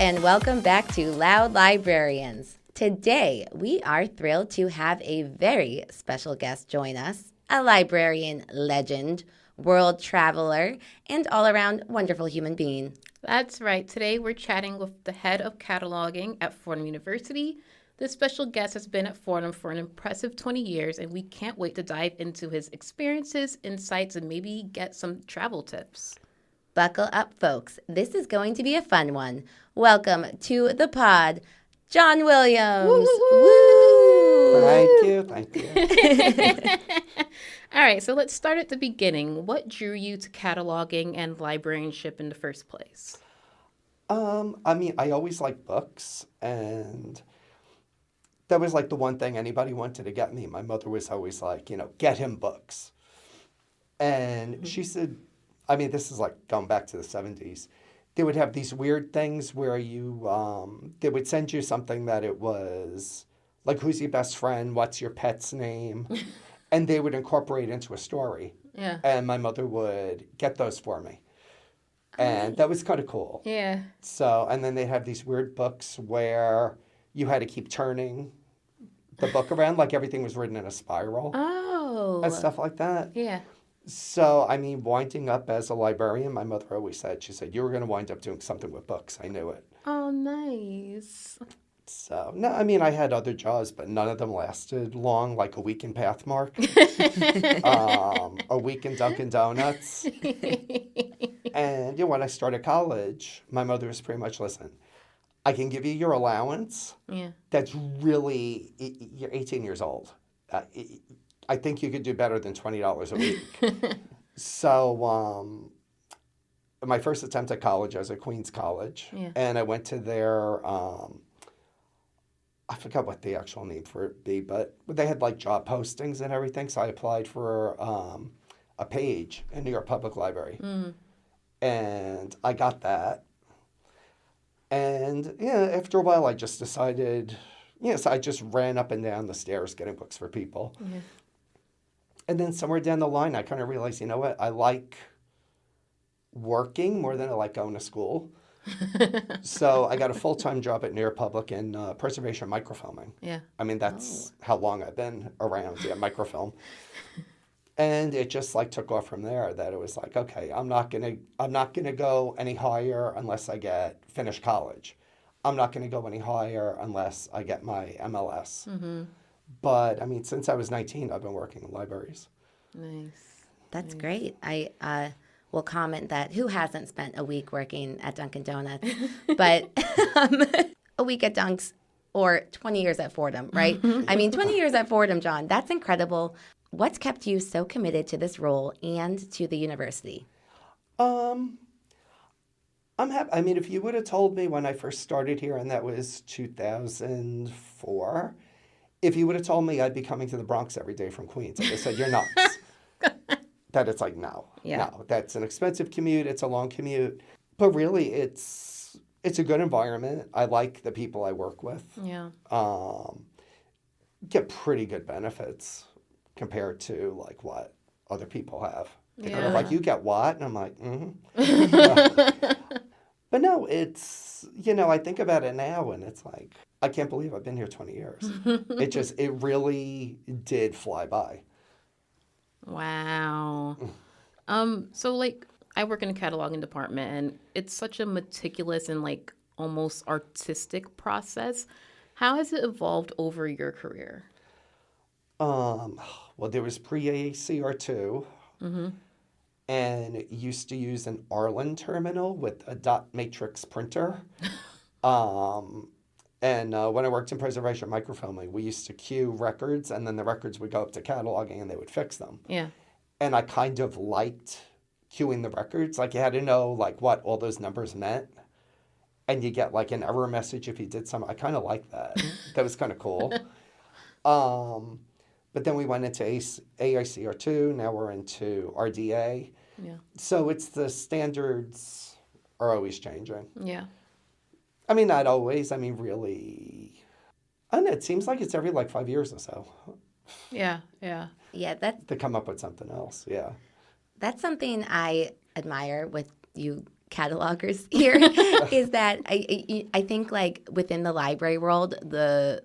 and welcome back to Loud Librarians. Today, we are thrilled to have a very special guest join us, a librarian legend, world traveler, and all-around wonderful human being. That's right. Today, we're chatting with the head of cataloging at Fordham University. This special guest has been at Fordham for an impressive 20 years, and we can't wait to dive into his experiences, insights, and maybe get some travel tips. Buckle up, folks. This is going to be a fun one. Welcome to the pod, John Williams. Woo! Thank you. All right, so let's start at the beginning. What drew you to cataloging and librarianship in the first place? I always liked books, and that was like the one thing anybody wanted to get me. My mother was always like, get him books. And she said, this is like going back to the 70s. They would have these weird things where they would send you something that it was like, who's your best friend? What's your pet's name? And they would incorporate into a story. Yeah. And my mother would get those for me. And that was kind of cool. Yeah. So, and then they have these weird books where you had to keep turning the book around, like everything was written in a spiral. Oh. And stuff like that. Yeah. So, winding up as a librarian, my mother always said, you were going to wind up doing something with books. I knew it. Oh, nice. So, no, I had other jobs, but none of them lasted long, like a week in Pathmark, a week in Dunkin' Donuts. And, when I started college, my mother was pretty much, listen, I can give you your allowance. Yeah. That's really, you're 18 years old. I think you could do better than $20 a week. So, my first attempt at college, I was at Queens College. Yeah. And I went to their, I forgot what the actual name for it be, but they had like job postings and everything. So I applied for a page in New York Public Library. Mm. And I got that. And, after a while, I just decided, so I just ran up and down the stairs getting books for people. Yeah. And then somewhere down the line, I kind of realized, you know what? I like working more than I like going to school. So I got a full-time job at New York Public in preservation microfilming. Yeah. That's how long I've been around, microfilm. And it just took off from there, that it was like, okay, I'm not gonna go any higher unless I finish college. I'm not gonna go any higher unless I get my MLS. Mm-hmm. But since I was 19, I've been working in libraries. Nice. That's great. I will comment that who hasn't spent a week working at Dunkin' Donuts, but a week at Dunks or 20 years at Fordham, right? 20 years at Fordham, John, that's incredible. What's kept you so committed to this role and to the university? I'm happy. If you would have told me when I first started here, and that was 2004, if you would have told me I'd be coming to the Bronx every day from Queens, I'd have said, you're nuts. That it's like, no, that's an expensive commute. It's a long commute. But really, it's a good environment. I like the people I work with. Yeah. Get pretty good benefits compared to what other people have. They're like, you get what? And I'm like, But no, it's, I think about it now and it's like, I can't believe I've been here 20 years. It really did fly by. Wow. So I work in the cataloging department, and it's such a meticulous and almost artistic process. How has it evolved over your career? Well, there was pre-AACR2, and it used to use an Arlen terminal with a dot matrix printer. And when I worked in preservation microfilming, we used to queue records, and then the records would go up to cataloging, and they would fix them. Yeah. And I kind of liked queuing the records. You had to know, what all those numbers meant. And you get, an error message if you did something. I kind of liked that. That was kind of cool. But then we went into AICR2. Now we're into RDA. Yeah. So it's the standards are always changing. Yeah. Not always. Really. I don't know. It seems like it's every 5 years or so. Yeah. Yeah. Yeah, to come up with something else. Yeah. That's something I admire with you catalogers here is that I think like within the library world, the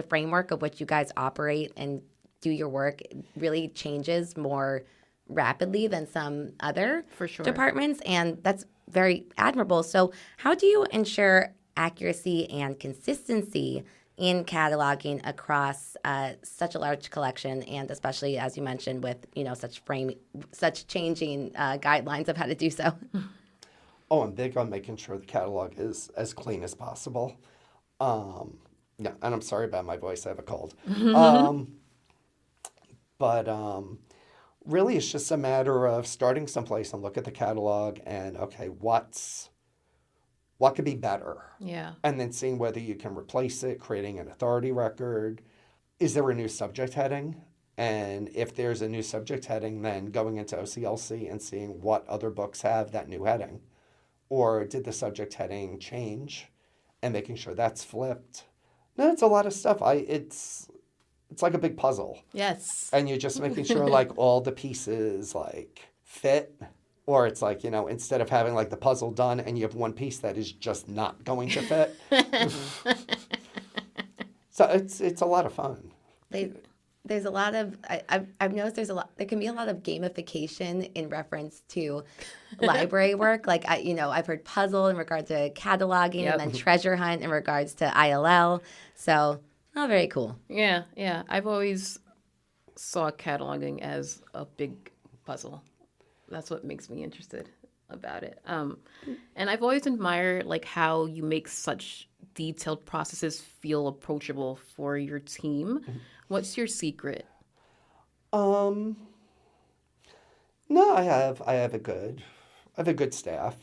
framework of which you guys operate and do your work really changes more rapidly than some other For sure. departments, and that's very admirable. So how do you ensure accuracy and consistency in cataloging across such a large collection, and especially, as you mentioned, with such changing guidelines of how to do so? Oh, I'm big on making sure the catalog is as clean as possible. Yeah, and I'm sorry about my voice. I have a cold. But really, it's just a matter of starting someplace and look at the catalog and, okay, what could be better? Yeah. And then seeing whether you can replace it, creating an authority record. Is there a new subject heading? And if there's a new subject heading, then going into OCLC and seeing what other books have that new heading. Or did the subject heading change and making sure that's flipped? No, it's a lot of stuff. It's like a big puzzle. Yes. And you're just making sure like all the pieces like fit. Or it's like, instead of having like the puzzle done and you have one piece that is just not going to fit. So it's a lot of fun. There's a lot of I've noticed there can be a lot of gamification in reference to library work. Like I've heard puzzle in regard to cataloging, Yep. and then treasure hunt in regards to ILL. So very cool. Yeah. I've always saw cataloging as a big puzzle. That's what makes me interested about it. And I've always admired like how you make such detailed processes feel approachable for your team. What's your secret? No, I have a good staff.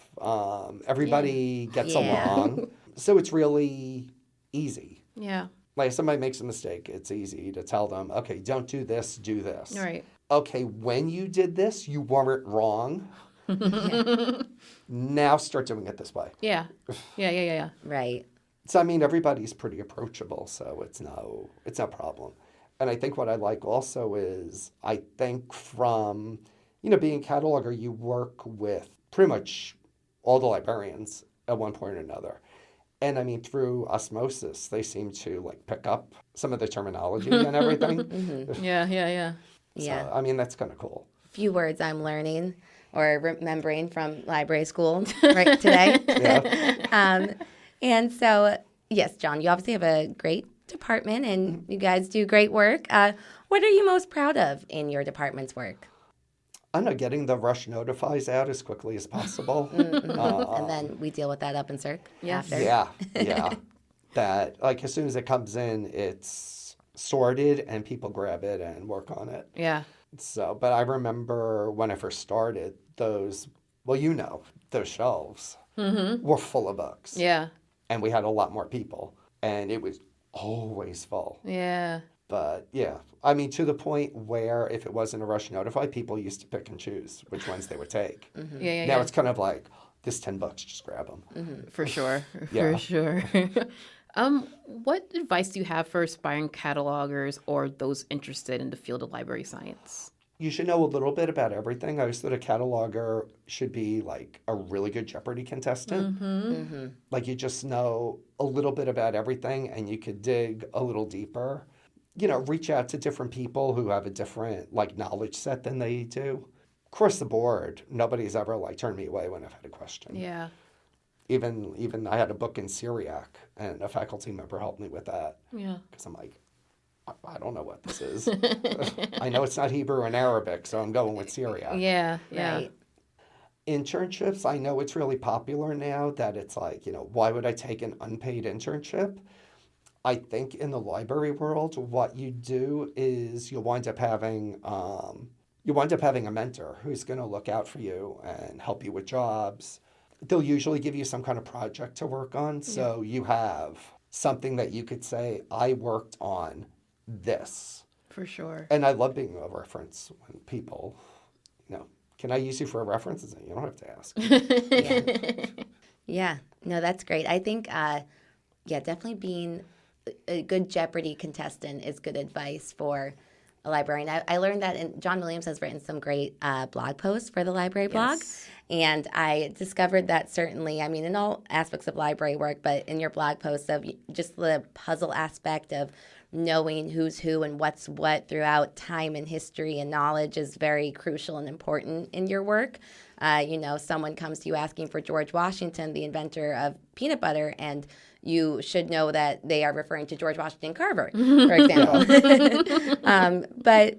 Everybody gets along, so it's really easy. Yeah. Like if somebody makes a mistake, it's easy to tell them, okay, don't do this, do this. All right. Okay, when you did this, you weren't wrong. Now start doing it this way. Yeah. Right. So I mean, everybody's pretty approachable, so it's no problem. And I think what I like also is I think from being a cataloger, you work with pretty much all the librarians at one point or another. And I mean, through osmosis, they seem to like pick up some of the terminology and everything. Mm-hmm. Yeah. Yeah. So, I mean, that's kind of cool. Few words I'm learning or remembering from library school right today. Yeah. And so, yes, John, you obviously have a great department and you guys do great work. What are you most proud of in your department's work? I don't know, getting the rush notifies out as quickly as possible. And then we deal with that up in Circ after. Yeah. That, like, as soon as it comes in, it's sorted and people grab it and work on it. Yeah. So, but I remember when I first started, those shelves were full of books. Yeah. And we had a lot more people. And it was always full. Yeah. But yeah, I mean, to the point where if it wasn't a rush notify, people used to pick and choose which ones they would take. Mm-hmm. Yeah. Now it's kind of like, this 10 bucks, just grab them. Mm-hmm. For sure. Yeah. For sure. What advice do you have for aspiring catalogers or those interested in the field of library science? You should know a little bit about everything. I always thought a cataloger should be like a really good Jeopardy contestant. Like you just know a little bit about everything and you could dig a little deeper. Reach out to different people who have a different like knowledge set than they do. Across the board, nobody's ever like turned me away when I've had a question. Yeah. Even I had a book in Syriac and a faculty member helped me with that. Yeah. Because I'm like, I don't know what this is. I know it's not Hebrew and Arabic, so I'm going with Syriac. Yeah. Right. Internships, I know it's really popular now that it's like, why would I take an unpaid internship? I think in the library world, what you do is you'll wind up having a mentor who's going to look out for you and help you with jobs. They'll usually give you some kind of project to work on, so you have something that you could say, I worked on this. For sure. And I love being a reference when people, can I use you for a reference? And say, you don't have to ask. Yeah. No, that's great. I think, definitely being a good Jeopardy contestant is good advice for a librarian. I learned that John Williams has written some great blog posts for the library blog. Yes. And I discovered that certainly, I mean, in all aspects of library work, but in your blog posts of just the puzzle aspect of knowing who's who and what's what throughout time and history and knowledge is very crucial and important in your work. Someone comes to you asking for George Washington, the inventor of peanut butter, and you should know that they are referring to George Washington Carver, for example. But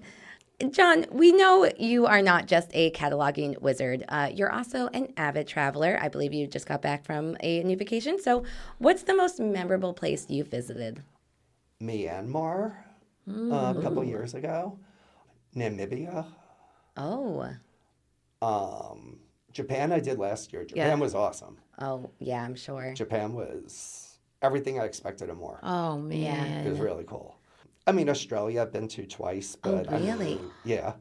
John, we know you are not just a cataloging wizard. You're also an avid traveler. I believe you just got back from a new vacation. So what's the most memorable place you've visited? Myanmar, a couple years ago. Namibia. Oh. Japan I did last year. Japan was awesome. Oh, yeah, I'm sure. Japan was everything I expected and more. Oh, man. It was really cool. I mean, Australia I've been to twice. But Oh, really? I mean, yeah.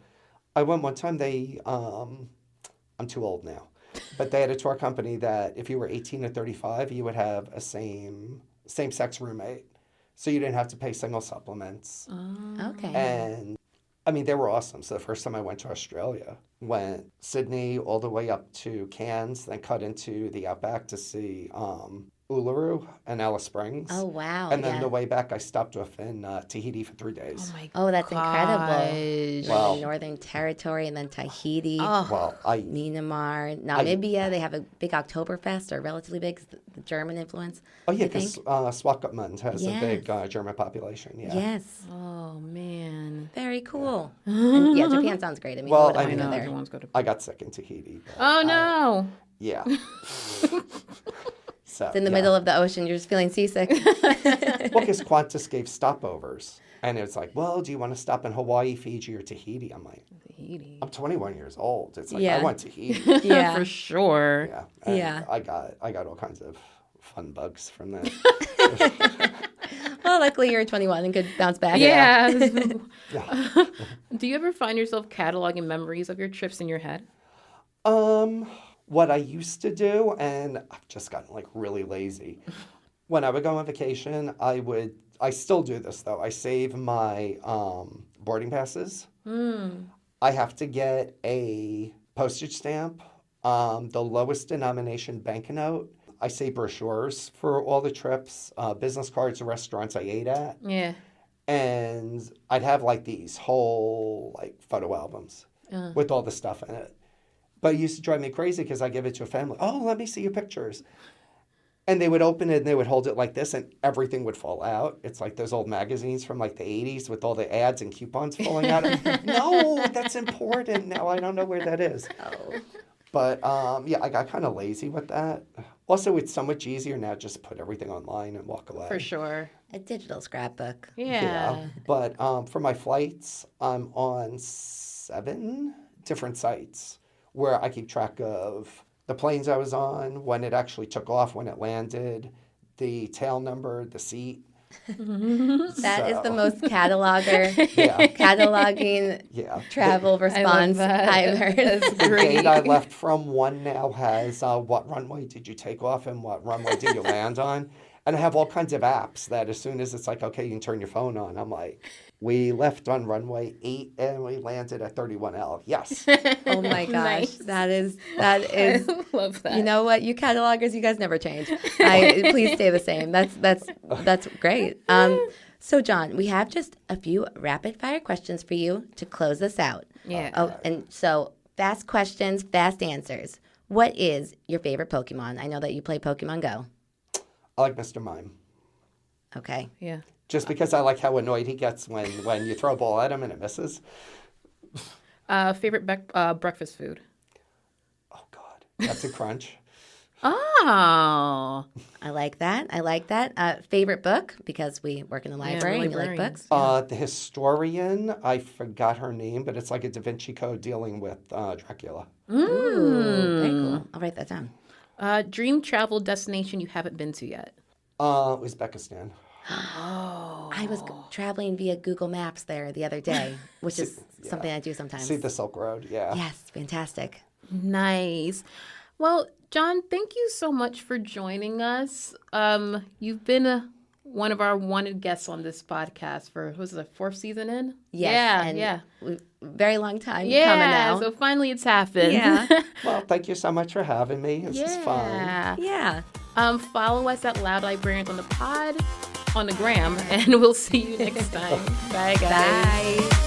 I went one time. I'm too old now. But they had a tour company that if you were 18 to 35, you would have a same-sex roommate. So you didn't have to pay single supplements. Okay. And I mean, they were awesome. So the first time I went to Australia, went Sydney all the way up to Cairns, then cut into the outback to see Uluru and Alice Springs. Oh, wow. And then yeah. the way back, I stopped off in Tahiti for 3 days. Oh, my Oh, that's incredible. gosh. Wow. The Northern Territory and then Tahiti, Oh. Well, Myanmar, Namibia. They have a big Oktoberfest, or relatively big, the German influence. Oh, yeah, I because think. Swakopmund has a Yes. big German population. Yeah. Yes. Oh, man. Very cool. And yeah, Japan sounds great. I mean, Well, who would I want to know, go there? Everyone's got to... I got sick in Tahiti. But, Oh, no. yeah. So, It's in the middle of the ocean. You're just feeling seasick. Well, because Qantas gave stopovers. And it's like, well, do you want to stop in Hawaii, Fiji, or Tahiti? I'm like, Tahiti. I'm 21 years old. It's like, Yeah. I want Tahiti. Yeah. For sure. Yeah. And Yeah. I got all kinds of fun bugs from that. Well, luckily you're 21 and could bounce back. Yeah. Yeah. Do you ever find yourself cataloging memories of your trips in your head? What I used to do, and I've just gotten like really lazy. When I would go on vacation, I still do this though. I save my boarding passes. I have to get a postage stamp, the lowest denomination banknote. I save brochures for all the trips, business cards, the restaurants I ate at. Yeah. And I'd have like these whole like photo albums with all the stuff in it. But it used to drive me crazy because I give it to a family. Oh, let me see your pictures. And they would open it and they would hold it like this and everything would fall out. It's like those old magazines from like the 80s with all the ads and coupons falling out. No, that's important. Now I don't know where that is. Oh. But yeah, I got kind of lazy with that. Also, it's so much easier now just to put everything online and walk away. For sure. A digital scrapbook. Yeah. But for my flights, I'm on 7 different sites where I keep track of the planes I was on, when it actually took off, when it landed, the tail number, the seat. That is the most cataloger, Yeah. cataloging Yeah. travel response that. I've heard. The date I left from one now has what runway did you take off and what runway did you land on? And I have all kinds of apps that as soon as it's like, okay, you can turn your phone on, I'm like, we left on runway 8 and we landed at 31L. Yes. Oh my gosh, Nice. that is. I love that. You know what, you catalogers, you guys never change. Please stay the same. That's great. So John, we have just a few rapid fire questions for you to close this out. Yeah. Oh, and so fast questions, fast answers. What is your favorite Pokemon? I know that you play Pokemon Go. I like Mr. Mime. Okay. Yeah. Just because I like how annoyed he gets when you throw a ball at him and it misses. Favorite breakfast food? Oh, God. That's a crunch. Oh. I like that. Favorite book, because we work in the library and we like librarians. books. The historian, I forgot her name, but it's like a Da Vinci Code dealing with Dracula. Ooh, very cool. I'll write that down. Dream travel destination you haven't been to yet? Uzbekistan. I was traveling via Google Maps there the other day, which is something I do sometimes. See the Silk Road, yeah. Yes, fantastic. Nice. Well, John, thank you so much for joining us. You've been a one of our wanted guests on this podcast for, what was it, 4th season in? Yes, Yeah. Very long time coming Yeah, now. so finally it's happened. Yeah. Well, thank you so much for having me. This is fun. Yeah. Follow us at Loud Librarians on the pod, on the gram, and we'll see you next time. Bye, guys. Bye.